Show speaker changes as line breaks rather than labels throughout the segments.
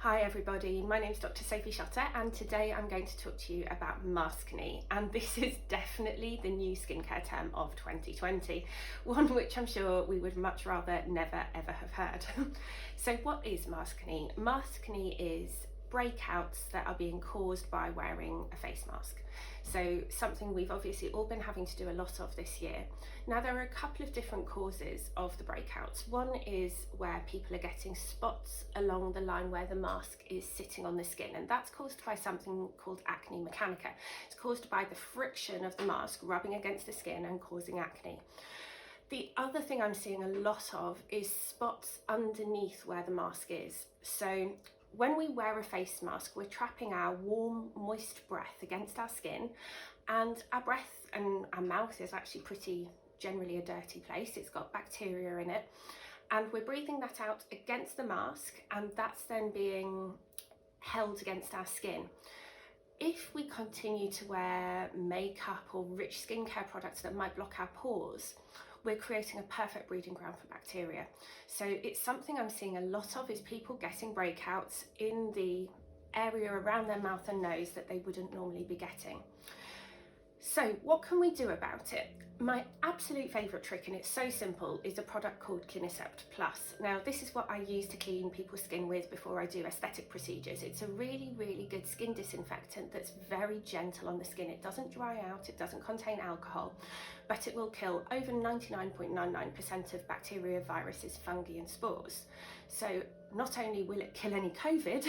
Hi everybody, my name is Dr. Sophie Shutter and today I'm going to talk to you about Maskne, and this is definitely the new skincare term of 2020, one which I'm sure we would much rather never ever have heard. So what is Maskne? Maskne is breakouts that are being caused by wearing a face mask. So something we've obviously all been having to do a lot of this year. Now there are a couple of different causes of the breakouts. One is where people are getting spots along the line where the mask is sitting on the skin, and that's caused by something called acne mechanica. It's caused by the friction of the mask rubbing against the skin and causing acne. The other thing I'm seeing a lot of is spots underneath where the mask is. So when we wear a face mask, we're trapping our warm, moist breath against our skin, and our breath and our mouth is actually generally a dirty place. It's got bacteria in it, and we're breathing that out against the mask, and that's then being held against our skin. If we continue to wear makeup or rich skincare products that might block our pores, we're creating a perfect breeding ground for bacteria. So it's something I'm seeing a lot of, is people getting breakouts in the area around their mouth and nose that they wouldn't normally be getting. So what can we do about it? My absolute favourite trick, and it's so simple, is a product called Clinisept Plus. Now this is what I use to clean people's skin with before I do aesthetic procedures. It's a really, really good skin disinfectant that's very gentle on the skin. It doesn't dry out, it doesn't contain alcohol, but it will kill over 99.99% of bacteria, viruses, fungi and spores. So not only will it kill any COVID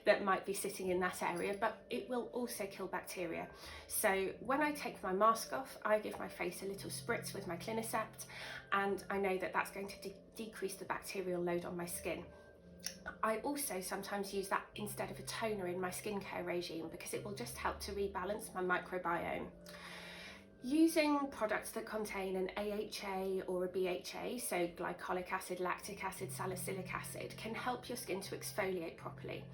that might be sitting in that area, but it will also kill bacteria. So when I take my mask off, I give my face a little spritz with my Clinisept, and I know that that's going to decrease the bacterial load on my skin. I also sometimes use that instead of a toner in my skincare regime because it will just help to rebalance my microbiome. Using products that contain an AHA or a BHA, so glycolic acid, lactic acid, salicylic acid, can help your skin to exfoliate properly.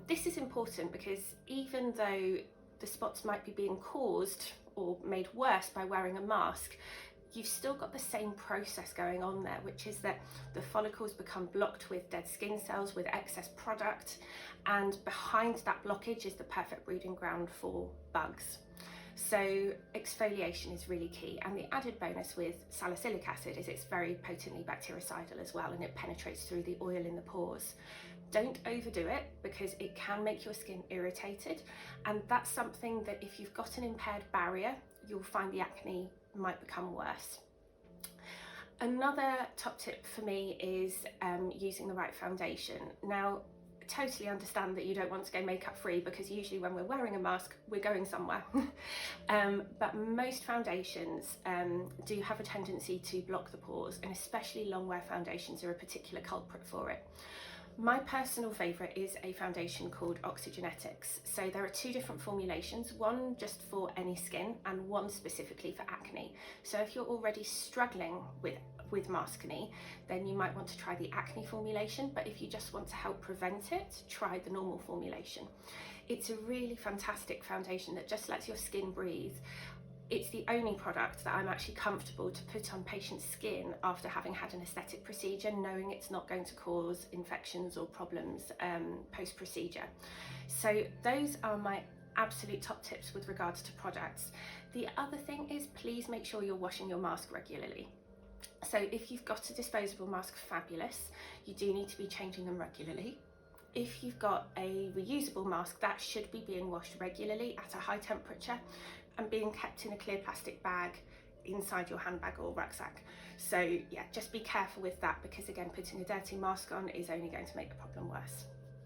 This is important because even though the spots might be being caused or made worse by wearing a mask, you've still got the same process going on there, which is that the follicles become blocked with dead skin cells, with excess product, and behind that blockage is the perfect breeding ground for bugs. So exfoliation is really key, and the added bonus with salicylic acid is it's very potently bactericidal as well, and it penetrates through the oil in the pores. Don't overdo it because it can make your skin irritated, and that's something that if you've got an impaired barrier, you'll find the acne might become worse. Another top tip for me is using the right foundation. Now, totally understand that you don't want to go makeup free because usually when we're wearing a mask we're going somewhere. But most foundations do have a tendency to block the pores, and especially long wear foundations are a particular culprit for it. My personal favourite is a foundation called Oxygenetics. So there are two different formulations, one just for any skin and one specifically for acne. So if you're already struggling with Maskne, then you might want to try the acne formulation, but if you just want to help prevent it, try the normal formulation. It's a really fantastic foundation that just lets your skin breathe. It's the only product that I'm actually comfortable to put on patients' skin after having had an aesthetic procedure, knowing it's not going to cause infections or problems post-procedure. So those are my absolute top tips with regards to products. The other thing is, please make sure you're washing your mask regularly. So if you've got a disposable mask, fabulous. You do need to be changing them regularly. If you've got a reusable mask, that should be being washed regularly at a high temperature and being kept in a clear plastic bag inside your handbag or rucksack. So yeah, just be careful with that because again, putting a dirty mask on is only going to make the problem worse.